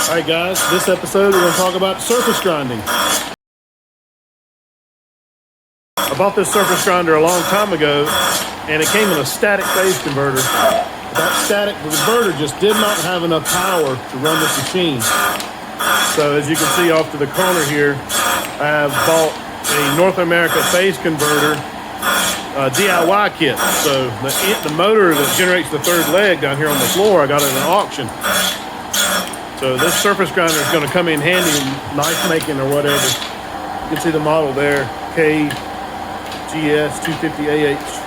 Alright guys, this episode we're going to talk about surface grinding. I bought this surface grinder a long time ago and it came in a static phase converter. That static converter just did not have enough power to run this machine. So as you can see off to the corner here, I have bought a North America phase converter DIY kit. So the motor that generates the third leg down here on the floor, I got it at an auction. So this surface grinder is going to come in handy in knife making or whatever. You can see the model there, KGS 250AH.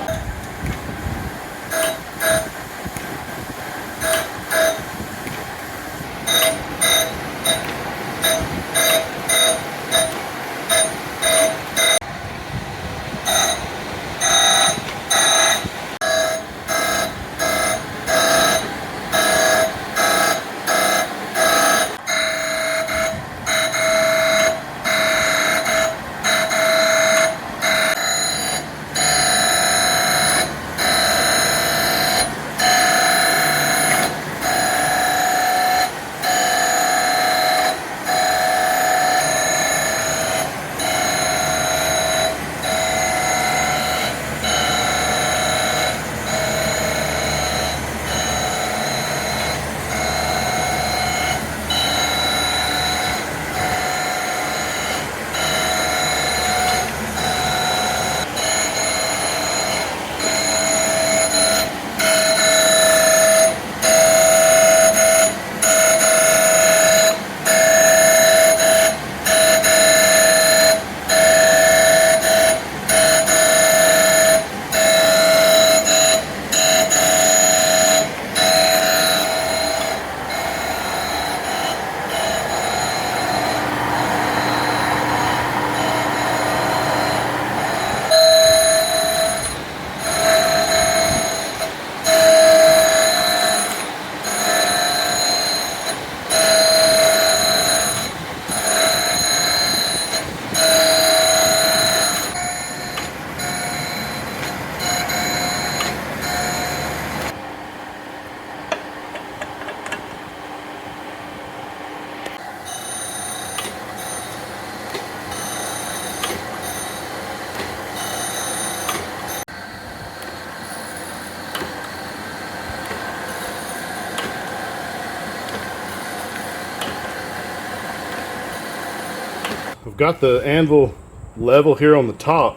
I've got the anvil level here on the top,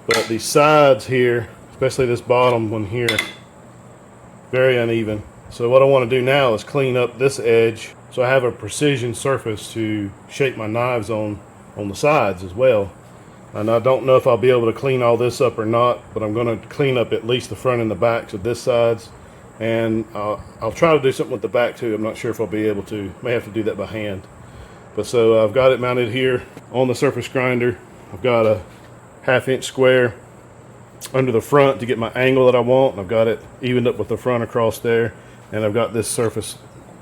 but these sides here, especially this bottom one here, very uneven. So what I want to do now is clean up this edge so I have a precision surface to shape my knives on the sides as well. And I don't know if I'll be able to clean all this up or not, but I'm going to clean up at least the front and the backs of this sides, and I'll try to do something with the back too. I'm not sure if I'll be able to. May have to do that by hand. But so I've got it mounted here on the surface grinder. I've got a 1/2 inch square under the front to get my angle that I want. And I've got it evened up with the front across there. And I've got this surface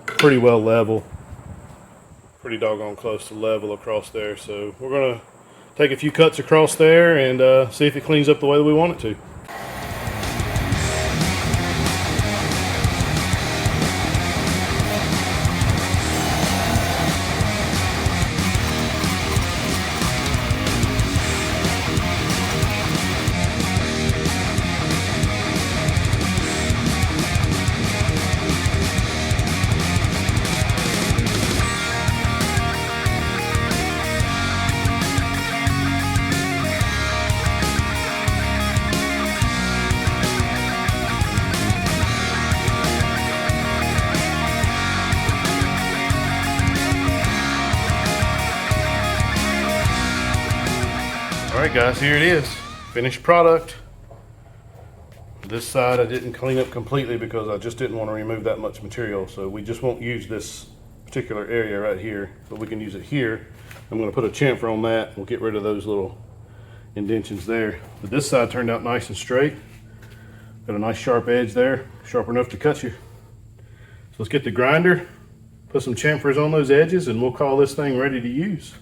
pretty well level. Pretty doggone close to level across there. So we're going to take a few cuts across there and see if it cleans up the way that we want it to. Alright guys, here it is. Finished product. This side I didn't clean up completely because I just didn't want to remove that much material. So we just won't use this particular area right here, but we can use it here. I'm going to put a chamfer on that. We'll get rid of those little indentions there. But this side turned out nice and straight. Got a nice sharp edge there, sharp enough to cut you. So let's get the grinder, put some chamfers on those edges, and we'll call this thing ready to use.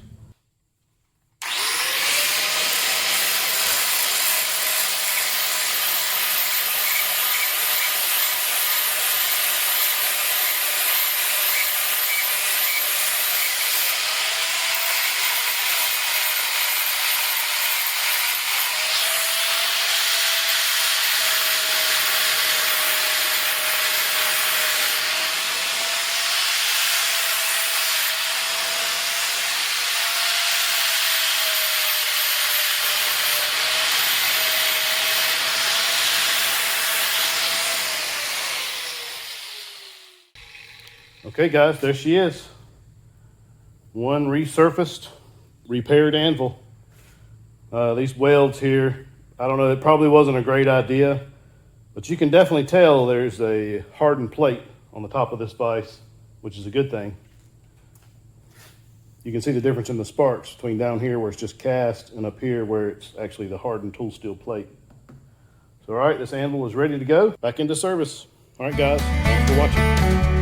Okay guys, there she is. One resurfaced, repaired anvil. These welds here, I don't know, it probably wasn't a great idea, but you can definitely tell there's a hardened plate on the top of this vise, which is a good thing. You can see the difference in the sparks between down here where it's just cast and up here where it's actually the hardened tool steel plate. So all right, this anvil is ready to go back into service. All right guys, thanks for watching.